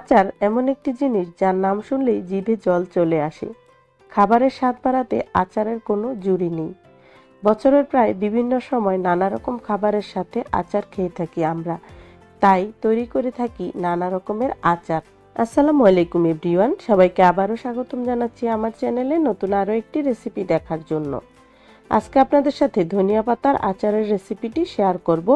আচার এমন একটি জিনিস যার নাম শুনলেই জিভে জল চলে আসে। খাবারের স্বাদ বাড়াতে আচারের কোনো জুড়ি নেই। বছরের প্রায় বিভিন্ন সময় নানা রকম খাবারের সাথে আচার খেয়ে থাকি আমরা, তাই তৈরি করে থাকি নানা রকমের আচার। আসসালামু আলাইকুম এভরিওয়ান, সবাইকে আবারও স্বাগতম জানাচ্ছি আমার চ্যানেলে নতুন আরও একটি রেসিপি দেখার জন্য। আজকে আপনাদের সাথে ধনিয়া পাতার আচারের রেসিপিটি শেয়ার করব,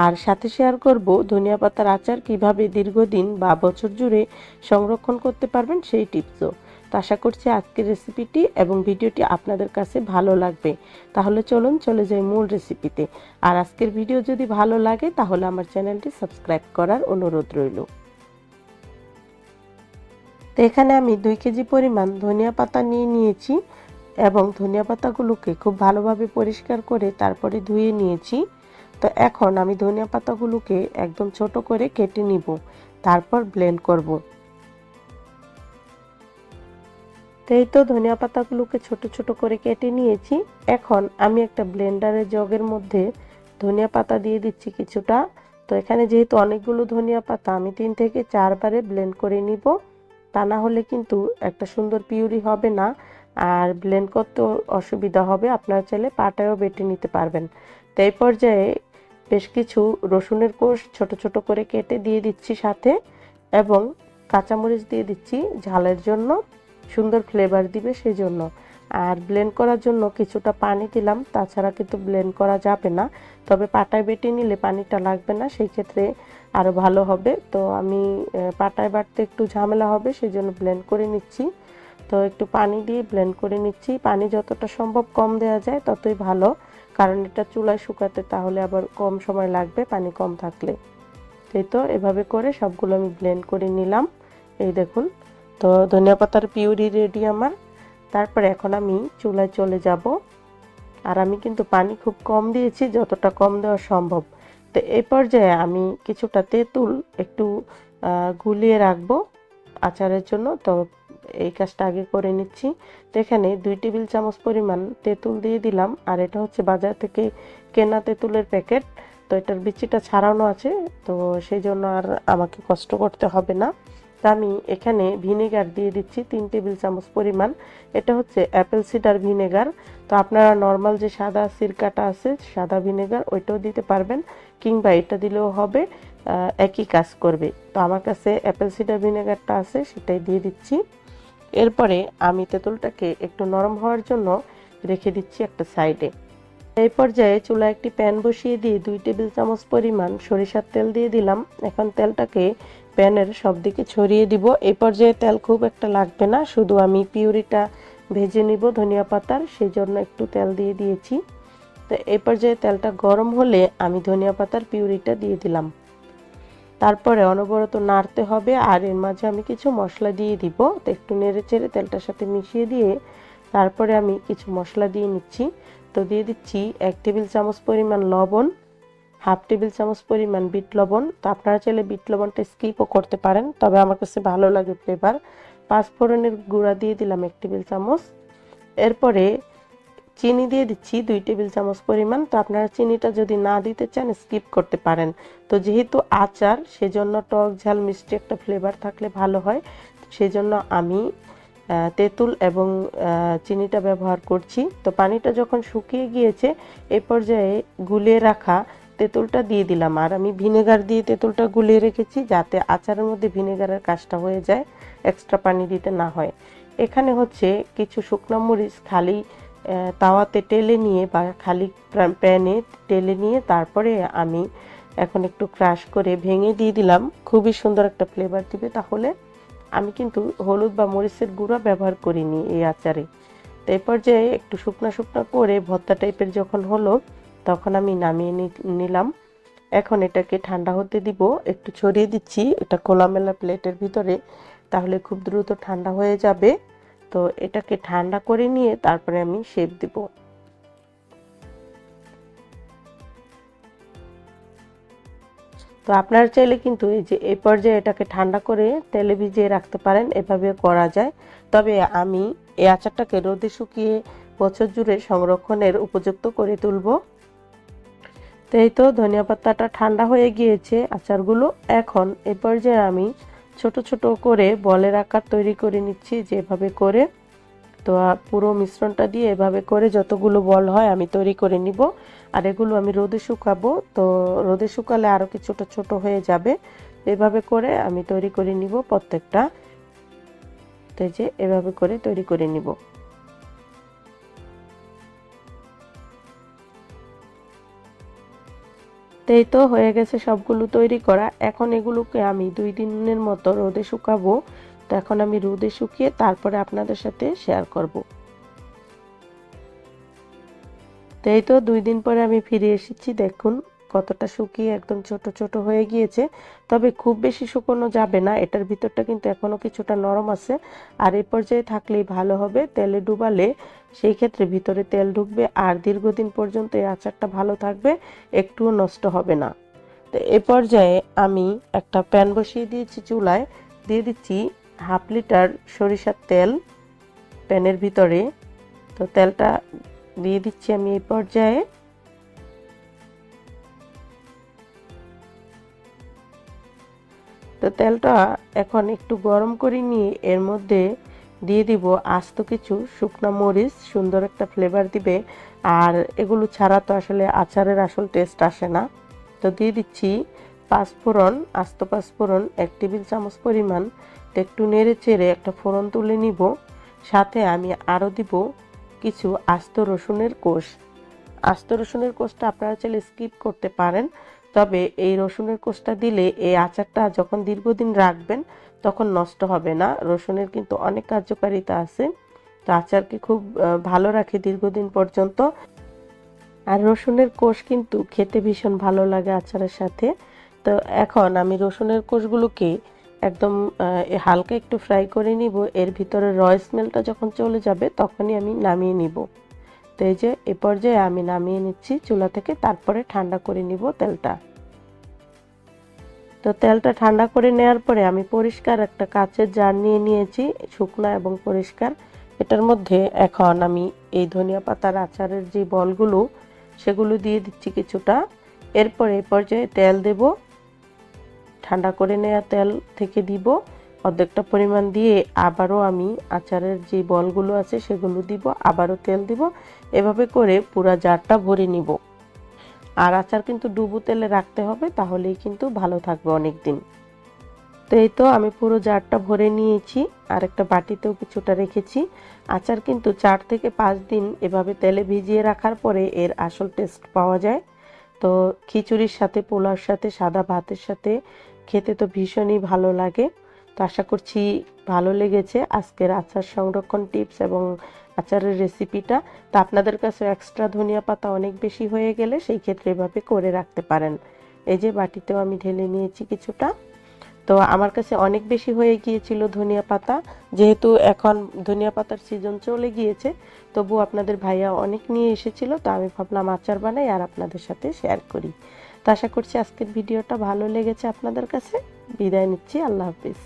আর সাথে শেয়ার করব ধনিয়া পাতার আচার কিভাবে দীর্ঘদিন বা বছর জুড়ে সংরক্ষণ করতে পারবেন সেই টিপসও। তো আশা করছি আজকের রেসিপিটি এবং ভিডিওটি আপনাদের কাছে ভালো লাগবে। তাহলে চলুন চলে যাই মূল রেসিপিতে। আর আজকের ভিডিও যদি ভালো লাগে তাহলে আমার চ্যানেলটি সাবস্ক্রাইব করার অনুরোধ রইল। তো এখানে আমি 2 কেজি পরিমাণ ধনিয়া পাতা নিয়েছি এবং ধনিয়া পাতাগুলোকে খুব ভালোভাবে পরিষ্কার করে তারপরে ধুয়ে নিয়েছি। তো এখন আমি ধনিয়া পাতাগুলোকে একদম ছোট করে কেটে নিব, তারপর ব্লেন্ড করব। এই তো ধনিয়া পাতাগুলোকে ছোট ছোট করে কেটে নিয়েছি। এখন আমি একটা ব্লেন্ডারের জগের মধ্যে ধনিয়া পাতা দিয়ে দিচ্ছি কিছুটা। তো এখানে যেহেতু অনেকগুলো ধনিয়া পাতা, আমি 3 থেকে 4 বারে ব্লেন্ড করে নিব, তা না হলে কিন্তু একটা সুন্দর পিউরি হবে না, আর ব্লেন্ড করতে অসুবিধা হবে। আপনারা চাইলে পাটায়ও বেটে নিতে পারবেন। তো এই পর্যায়ে বেশ কিছু রসুনের কোষ ছোট ছোট করে কেটে দিয়ে দিচ্ছি সাথে, এবং কাঁচামরিচ দিয়ে দিচ্ছি ঝালের জন্য, সুন্দর ফ্লেভার দিবে সেই জন্য। আর ব্লেন্ড করার জন্য কিছুটা পানি দিলাম, তাছাড়া কিন্তু ব্লেন্ড করা যাবে না, তবে পাটায় বেটে নিলে পানিটা লাগবে না, সেই ক্ষেত্রে আরও ভালো হবে। তো আমি পাটায় বাটতে একটু ঝামেলা হবে, সেই জন্য ব্লেন্ড করে নিচ্ছি। তো একটু পানি দিয়ে ব্লেন্ড করে নিচ্ছি। পানি যতটা সম্ভব কম দেওয়া যায় ততই ভালো, কারণ এটা চুলায় শুকাতে তাহলে আবার কম সময় লাগবে পানি কম থাকলে। এই তো এভাবে করে সবগুলো আমি ব্লেন্ড করে নিলাম। এই দেখুন, তো ধনিয়া পাতার পিউরি রেডি আমার। তারপরে এখন আমি চুলায় চলে যাব, আর আমি কিন্তু পানি খুব কম দিয়েছি, যতটা কম দেওয়া সম্ভব। তো এই পর্যায়ে আমি কিছুটা তেঁতুল একটু গুলিয়ে রাখবো আচারের জন্য, তো এই কাজটা আগে করে নিচ্ছি। তো এখানে 2 টেবিল চামচ পরিমাণ তেঁতুল দিয়ে দিলাম, আর এটা হচ্ছে বাজার থেকে কেনা তেঁতুলের প্যাকেট। তো এটার বিচিটা ছাড়ানো আছে, তো সেই জন্য আর আমাকে কষ্ট করতে হবে না। তো আমি এখানে ভিনেগার দিয়ে দিচ্ছি 3 টেবিল চামচ পরিমাণ। এটা হচ্ছে অ্যাপেল সিডার ভিনেগার। তো আপনারা নর্মাল যে সাদা সিরকাটা আছে, সাদা ভিনেগার, ওইটাও দিতে পারবেন, কিংবা এটা দিলেও হবে, একই কাজ করবে। তো আমার কাছে অ্যাপেল সিডার ভিনেগারটা আছে, সেটাই দিয়ে দিচ্ছি। এরপরে আমি তেঁতুলটাকে একটু নরম হওয়ার জন্য রেখে দিচ্ছি একটা সাইডে। এই পর্যায়ে চুলায় একটি প্যান বসিয়ে দিয়ে 2 টেবিল চামচ পরিমাণ সরিষার তেল দিয়ে দিলাম। এখন তেলটাকে প্যানের সব দিকে ছড়িয়ে দিব। এই পর্যায়ে তেল খুব একটা লাগবে না, শুধু আমি পিউরিটা ভেজে নিব ধনিয়া পাতার, সেই জন্য একটু তেল দিয়ে দিয়েছি। তো এই পর্যায়ে তেলটা গরম হলে আমি ধনিয়া পাতার পিউরিটা দিয়ে দিলাম। তারপরে অনবরত নাড়তে হবে, আর এর মাঝে আমি কিছু মশলা দিয়ে দিব। তো একটু নেড়ে চেড়ে তেলটার সাথে মিশিয়ে দিয়ে তারপরে আমি কিছু মশলা দিয়ে নিচ্ছি। তো দিয়ে দিচ্ছি 1 টেবিল চামচ পরিমাণ লবণ, 1/2 টেবিল চামচ পরিমাণ বিট লবণ। তো আপনারা চাইলে বিট লবণটা স্কিপও করতে পারেন, তবে আমার কাছে ভালো লাগে ফ্লেভার। 5 ফোড়নের গুঁড়া দিয়ে দিলাম 1 টেবিল চামচ। এরপরে চিনি দিয়ে দিচ্ছি 2 টেবিল চামচ পরিমাণ। তো আপনারা চিনিটা যদি না দিতে চান স্কিপ করতে পারেন। তো যেহেতু আচার, সেজন্য টক ঝাল মিষ্টি একটা ফ্লেভার থাকলে ভালো হয়, সেজন্য আমি তেঁতুল এবং চিনিটা ব্যবহার করছি। তো পানিটা যখন শুকিয়ে গিয়েছে, এই পর্যায়ে গুলিয়ে রাখা তেঁতুলটা দিয়ে দিলাম। আর আমি ভিনেগার দিয়ে তেঁতুলটা গুলিয়ে রেখেছি, যাতে আচারের মধ্যে ভিনেগারের কাজটা হয়ে যায়, এক্সট্রা পানি দিতে না হয়। এখানে হচ্ছে কিছু শুকনো মরিচ খালি তাওয়াতে টেলে নিয়ে বা খালি প্যানে টেলে নিয়ে তারপরে আমি এখন একটু ক্রাশ করে ভেঙে দিয়ে দিলাম, খুবই সুন্দর একটা ফ্লেভার দিবে। তাহলে আমি কিন্তু হলুদ বা মরিচের গুঁড়া ব্যবহার করিনি এই আচারে। তো এই পর্যায়ে একটু শুকনো শুকনো করে ভর্তা টাইপের যখন হলো, তখন আমি নামিয়ে নিলাম। এখন এটাকে ঠান্ডা হতে দিব, একটু ছড়িয়ে দিচ্ছি এটা খোলামেলা প্লেটের ভিতরে, তাহলে খুব দ্রুত ঠান্ডা হয়ে যাবে। তো এটাকে ঠান্ডা করে নিয়ে তারপরে আমি শেপ দিব। তো আপনারা চাইলে কিন্তু এই যে এই পর্যায়ে এটাকে ঠান্ডা করে তেলে ভিজিয়ে রাখতে পারেন, এভাবে করা যায়। তবে আমি এই আচারটাকে রোদে শুকিয়ে বছর জুড়ে সংরক্ষণের উপযুক্ত করে তুলব। তো এই তো ধনিয়া পাতাটা ঠান্ডা হয়ে গিয়েছে আচারগুলো। এখন এই পর্যায়ে আমি ছোট ছোট করে বলের আকার তৈরি করে নিচ্ছি যেভাবে করে। তো পুরো মিশ্রণটা দিয়ে এভাবে করে যতগুলো বল হয় আমি তৈরি করে নিব। আর এগুলো আমি রোদে শুকাবো, তো রোদে শুকালে আরও কিছুটা ছোট হয়ে যাবে। এভাবে করে আমি তৈরি করে নিব প্রত্যেকটা। তো এই যে এভাবে করে তৈরি করে নিব। তো এই তো হয়ে গেছে সবগুলো তৈরি করা। এখন এগুলোকে আমি 2 দিনের মতো রোদে শুকাবো। তো এখন আমি রোদে শুকিয়ে তারপরে আপনাদের সাথে শেয়ার করব। তো এই তো 2 দিন পরে আমি ফিরে এসেছি, দেখুন কতটা শুকিয়ে একদম ছোট ছোট হয়ে গিয়েছে। তবে খুব বেশি শুকনো যাবে না, এটার ভিতরটা কিন্তু এখনো কিছুটা নরম আছে। আর এই পর্যায়ে থাকলেই ভালো হবে, তেলে ডুবালে সেই ক্ষেত্রে ভিতরে তেল ঢুকবে আর দীর্ঘদিন পর্যন্ত এই আচারটা ভালো থাকবে, একটুও নষ্ট হবে না। তো এ পর্যায়ে আমি একটা প্যান বসিয়ে দিয়েছি চুলায়, দিয়ে দিচ্ছি 1/2 লিটার সরিষার তেল প্যানের ভিতরে। তো তেলটা দিয়ে দিচ্ছি আমি এই পর্যায়ে। তো তেলটা এখন একটু গরম করে নিয়ে এর মধ্যে দিয়ে দিব আস্ত কিছু শুকনো মরিচ, সুন্দর একটা ফ্লেভার দিবে। আর এগুলো ছাড়া তো আসলে আচারের আসল টেস্ট আসে না। তো দিয়ে দিচ্ছি পাঁচফোড়ন, আস্ত পাঁচফোড়ন 1 টেবিল চামচ পরিমাণ। তো একটু নেড়ে চেড়ে একটা ফোড়ন তুলে নিব। সাথে আমি আরও দিব কিছু আস্ত রসুনের কোষ। আস্ত রসুনের কোষটা আপনারা চাইলে স্কিপ করতে পারেন, তবে এই রসুনের কোষটা দিলে এই আচারটা যখন দীর্ঘদিন রাখবেন তখন নষ্ট হবে না। রসুনের কিন্তু অনেক কার্যকারিতা আছে, তো আচারকে খুব ভালো রাখে দীর্ঘদিন পর্যন্ত। আর রসুনের কোষ কিন্তু খেতে ভীষণ ভালো লাগে আচারের সাথে। তো এখন আমি রসুনের কোষগুলোকে একদম হালকা একটু ফ্রাই করে নিব। এর ভিতরে র স্মেলটা যখন চলে যাবে তখনই আমি নামিয়ে নিব। তো এই যে এ পর্যায়ে আমি নামিয়ে নিচ্ছি চুলা থেকে, তারপরে ঠান্ডা করে নিব তেলটা। তো তেলটা ঠান্ডা করে নেওয়ার পরে আমি পরিষ্কার একটা কাচের জার নিয়ে নিয়েছি, শুকনা এবং পরিষ্কার। এটার মধ্যে এখন আমি এই ধনিয়া পাতার আচারের যে বলগুলো সেগুলো দিয়ে দিচ্ছি কিছুটা। এরপরে এই পর্যায়ে তেল দেব, ঠান্ডা করে নেওয়া তেল থেকে দিব অর্ধেকটা পরিমাণ, দিয়ে আবারও আমি আচারের যে বলগুলো আছে সেগুলো দিব, আবারও তেল দিব। এভাবে করে পুরা জারটা ভরে নিব। আর আচার কিন্তু ডুবো তেলে রাখতে হবে, তাহলেই কিন্তু ভালো থাকবে অনেক দিন। তো এই তো আমি পুরো জারটা ভরে নিয়েছি, আর একটা বাটিতেও কিছুটা রেখেছি। আচার কিন্তু 4 থেকে 5 দিন এভাবে তেলে ভিজিয়ে রাখার পরে এর আসল টেস্ট পাওয়া যায়। তো খিচুড়ির সাথে, পোলাওর সাথে, সাদা ভাতের সাথে খেতে তো ভীষণই ভালো লাগে। তো আশা করছি ভালো লেগেছে আজকের আচার সংরক্ষণ টিপস এবং আচারের রেসিপিটা। তো আপনাদের কাছে এক্সট্রা ধনিয়া পাতা অনেক বেশি হয়ে গেলে সেই ক্ষেত্রে এভাবে করে রাখতে পারেন। এই যে বাটিতেও আমি ঢেলে নিয়েছি কিছুটা। তো আমার কাছে অনেক বেশি হয়ে গিয়েছিল ধনিয়া পাতা, যেহেতু এখন ধনিয়া পাতার সিজন চলে গিয়েছে, তবু আপনাদের ভাইয়া অনেক নিয়ে এসেছিল, তো আমি ভাবলাম আচার বানাই আর আপনাদের সাথে শেয়ার করি। তো আশা করছি আজকের ভিডিওটা ভালো লেগেছে আপনাদের কাছে। বিদায় নিচ্ছি, আল্লাহ হাফিজ।